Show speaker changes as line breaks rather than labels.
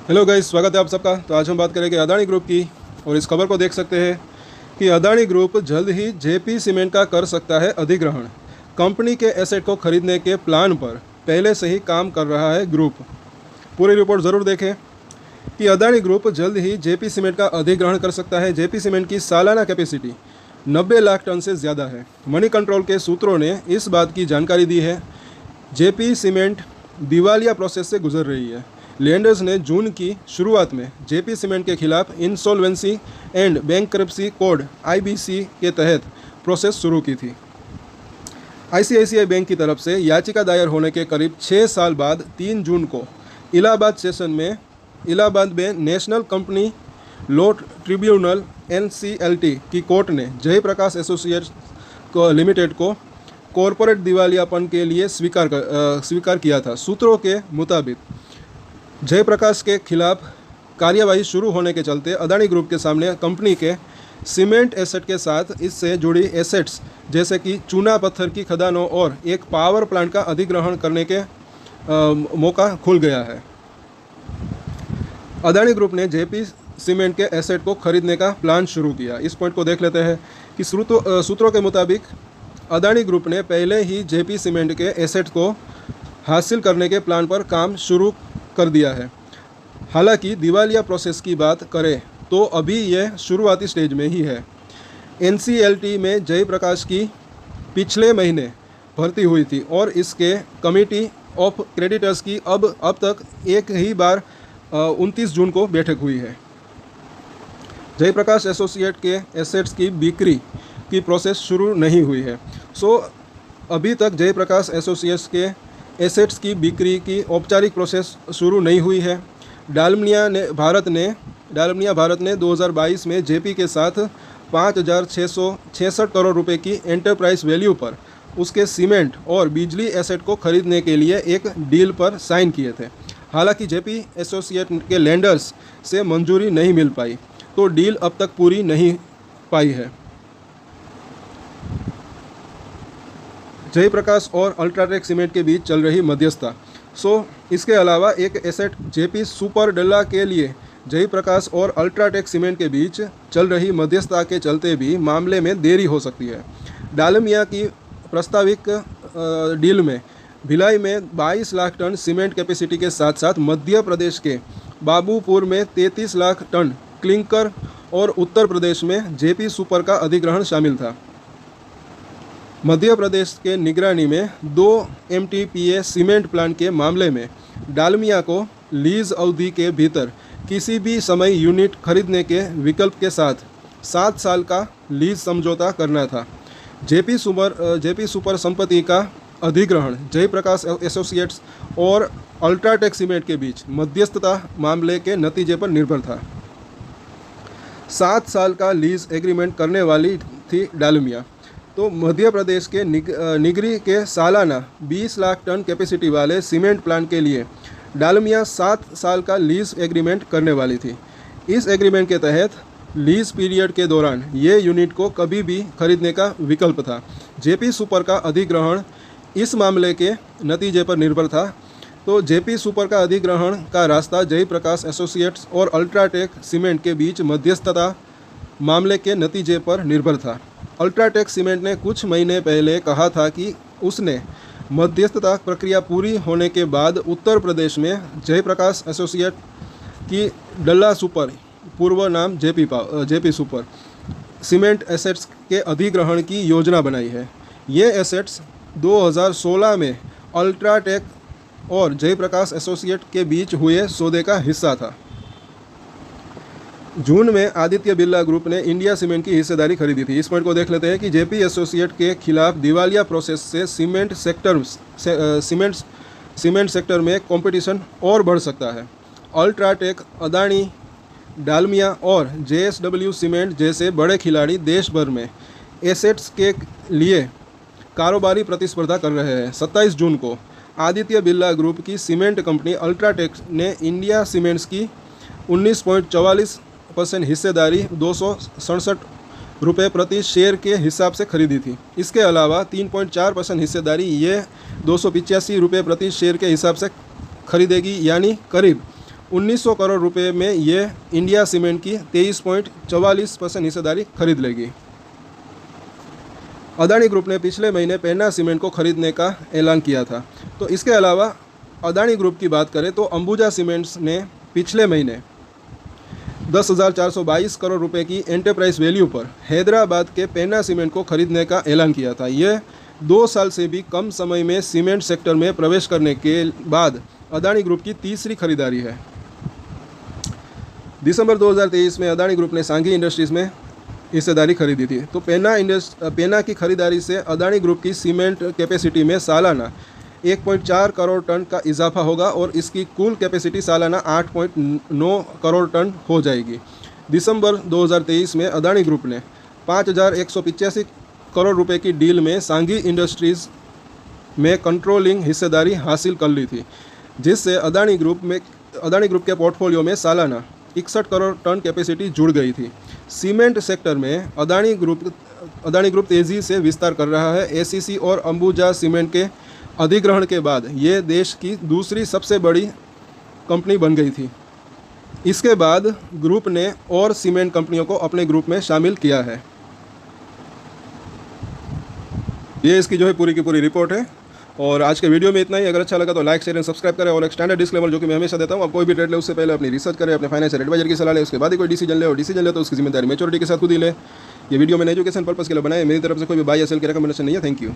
Hello guys, स्वागत है आप सबका। तो आज हम बात करेंगे अदानी ग्रुप की। और इस खबर को देख सकते हैं कि अदानी ग्रुप जल्द ही जेपी सीमेंट का कर सकता है अधिग्रहण। कंपनी के एसेट को खरीदने के प्लान पर पहले से ही काम कर रहा है ग्रुप। पूरी रिपोर्ट ज़रूर देखें कि अदानी ग्रुप जल्द ही जेपी सीमेंट का अधिग्रहण कर सकता है। जेपी सीमेंट की सालाना कैपेसिटी 90 लाख टन से ज़्यादा है। मनी कंट्रोल के सूत्रों ने इस बात की जानकारी दी है। जेपी सीमेंट दिवालिया प्रोसेस से गुजर रही है। लेंडर्स ने जून की शुरुआत में जेपी सीमेंट के खिलाफ insolvency and bankruptcy code IBC के तहत प्रोसेस शुरू की थी। आईसीआईसीआई बैंक की तरफ से याचिका दायर होने के करीब 6 साल बाद 3 जून को इलाहाबाद में national company law tribunal NCLT की कोर्ट ने जयप्रकाश एसोसिएट्स लिमिटेड को कॉरपोरेट दिवालियापन के लिए स्वीकार किया था। सूत्रों के मुताबिक जयप्रकाश के खिलाफ कार्यवाही शुरू होने के चलते अदानी ग्रुप के सामने कंपनी के सीमेंट एसेट के साथ इससे जुड़ी एसेट्स जैसे कि चूना पत्थर की खदानों और एक पावर प्लांट का अधिग्रहण करने के मौका खुल गया है। अदानी ग्रुप ने जेपी सीमेंट के एसेट को खरीदने का प्लान शुरू किया। इस पॉइंट को देख लेते हैं कि सूत्रों के मुताबिक अदानी ग्रुप ने पहले ही जेपी सीमेंट के एसेट को हासिल करने के प्लान पर काम शुरू कर दिया है। हालांकि दिवालिया प्रोसेस की बात करें तो अभी यह शुरुआती स्टेज में ही है। एनसीएलटी में जयप्रकाश की पिछले महीने भर्ती हुई थी और इसके कमिटी ऑफ क्रेडिटर्स की अब तक एक ही बार 29 जून को बैठक हुई है। जयप्रकाश एसोसिएट के एसेट्स की बिक्री की प्रोसेस शुरू नहीं हुई है। अभी तक जयप्रकाश एसोसिएट्स के एसेट्स की बिक्री की औपचारिक प्रोसेस शुरू नहीं हुई है। डालमिया भारत ने 2022 में जेपी के साथ 5,666 करोड़ रुपए की एंटरप्राइज वैल्यू पर उसके सीमेंट और बिजली एसेट को खरीदने के लिए एक डील पर साइन किए थे। हालांकि जेपी एसोसिएट के लेंडर्स से मंजूरी नहीं मिल पाई, तो डील अब तक पूरी नहीं पाई है। जयप्रकाश और अल्ट्राटेक सीमेंट के बीच चल रही मध्यस्थता। इसके अलावा एक एसेट जेपी सुपर डल्ला के लिए जयप्रकाश और अल्ट्राटेक सीमेंट के बीच चल रही मध्यस्थता के चलते भी मामले में देरी हो सकती है। डालमिया की प्रस्तावित डील में भिलाई में 22 लाख टन सीमेंट कैपेसिटी के साथ साथ मध्य प्रदेश के बाबूपुर में 33 लाख टन क्लिंकर और उत्तर प्रदेश में जेपी सुपर का अधिग्रहण शामिल था। मध्य प्रदेश के निगरानी में 2 MTPA सीमेंट प्लांट के मामले में डालमिया को लीज अवधि के भीतर किसी भी समय यूनिट खरीदने के विकल्प के साथ 7 साल का लीज समझौता करना था। जेपी सुपर संपत्ति का अधिग्रहण जयप्रकाश एसोसिएट्स और अल्ट्राटेक सीमेंट के बीच मध्यस्थता मामले के नतीजे पर निर्भर था। 7 साल का लीज एग्रीमेंट करने वाली थी डालमिया। तो मध्य प्रदेश के निगरी के सालाना 20 लाख टन कैपेसिटी वाले सीमेंट प्लांट के लिए डालमिया 7 साल का लीज एग्रीमेंट करने वाली थी। इस एग्रीमेंट के तहत लीज पीरियड के दौरान ये यूनिट को कभी भी खरीदने का विकल्प था। जेपी सुपर का अधिग्रहण इस मामले के नतीजे पर निर्भर था। तो जेपी सुपर का अधिग्रहण का रास्ता जयप्रकाश एसोसिएट्स और अल्ट्राटेक सीमेंट के बीच मध्यस्थता मामले के नतीजे पर निर्भर था। अल्ट्राटेक सीमेंट ने कुछ महीने पहले कहा था कि उसने मध्यस्थता प्रक्रिया पूरी होने के बाद उत्तर प्रदेश में जयप्रकाश एसोसिएट की डल्ला सुपर, पूर्व नाम जेपी सुपर सीमेंट एसेट्स के अधिग्रहण की योजना बनाई है। ये एसेट्स 2016 में अल्ट्राटेक और जयप्रकाश एसोसिएट के बीच हुए सौदे का हिस्सा था। जून में आदित्य बिरला ग्रुप ने इंडिया सीमेंट की हिस्सेदारी खरीदी थी। इस पॉइंट को देख लेते हैं कि जेपी एसोसिएट के खिलाफ दिवालिया प्रोसेस से सीमेंट सेक्टर में कंपटीशन और बढ़ सकता है। अल्ट्राटेक, अदानी, डालमिया और जेएसडब्ल्यू सीमेंट जैसे बड़े खिलाड़ी देश भर में एसेट्स के लिए कारोबारी प्रतिस्पर्धा कर रहे हैं। 27 जून को आदित्य बिरला ग्रुप की सीमेंट कंपनी अल्ट्राटेक ने इंडिया सीमेंट्स की 19.44% हिस्सेदारी 267 रुपये प्रति शेयर के हिसाब से खरीदी थी। इसके अलावा 3.4% हिस्सेदारी ये 285 रुपये प्रति शेयर के हिसाब से खरीदेगी, यानी करीब 1900 करोड़ रुपए में ये इंडिया सीमेंट की 23.44% हिस्सेदारी खरीद लेगी। अदानी ग्रुप ने पिछले महीने पेन्ना सीमेंट को खरीदने का ऐलान किया था। तो इसके अलावा अदानी ग्रुप की बात करें तो अंबुजा सीमेंट्स ने पिछले महीने 10,422 करोड़ रुपए की एंटरप्राइज वैल्यू पर हैदराबाद के पेन्ना सीमेंट को खरीदने का ऐलान किया था। यह 2 साल से भी कम समय में सीमेंट सेक्टर में प्रवेश करने के बाद अदानी ग्रुप की तीसरी खरीदारी है। दिसंबर 2023 में अदानी ग्रुप ने सांघी इंडस्ट्रीज में हिस्सेदारी खरीदी थी। तो पेन्ना की खरीदारी से अदानी ग्रुप की सीमेंट कैपेसिटी में सालाना 1.4 करोड़ टन का इजाफा होगा और इसकी कुल कैपेसिटी सालाना 8.9 करोड़ टन हो जाएगी। दिसंबर 2023 में अदानी ग्रुप ने 5,185 करोड़ रुपए की डील में सांघी इंडस्ट्रीज़ में कंट्रोलिंग हिस्सेदारी हासिल कर ली थी, जिससे अदानी ग्रुप के पोर्टफोलियो में सालाना 61 करोड़ टन कैपेसिटी जुड़ गई थी। सीमेंट सेक्टर में अदानी ग्रुप तेज़ी से विस्तार कर रहा है। एसीसी और अंबुजा सीमेंट के अधिग्रहण के बाद ये देश की दूसरी सबसे बड़ी कंपनी बन गई थी। इसके बाद ग्रुप ने और सीमेंट कंपनियों को अपने ग्रुप में शामिल किया है। ये इसकी जो है पूरी की पूरी रिपोर्ट है। और आज के वीडियो में इतना ही। अगर अच्छा लगा तो लाइक, शेयर एंड सब्सक्राइब करें। और एक स्टैंडर्ड डिस्क्लेमर जो कि मैं हमेशा देता हूँ, आप कोई भी ट्रेड ले उससे पहले अपनी रिसर्च करें, अपने फाइनेंशियल एडवाइजर की सलाह ले, उसके बाद ही कोई डिसीजन ले। और डिसीजन ले तो उसकी जिम्मेदारी मैच्योरिटी के साथ खुद ही ले। ये वीडियो मैंने एजुकेशन पर्पस के लिए बनाया है, मेरी तरफ से कोई भी बाय या सेल की रिकमेंडेशन नहीं है। Thank you.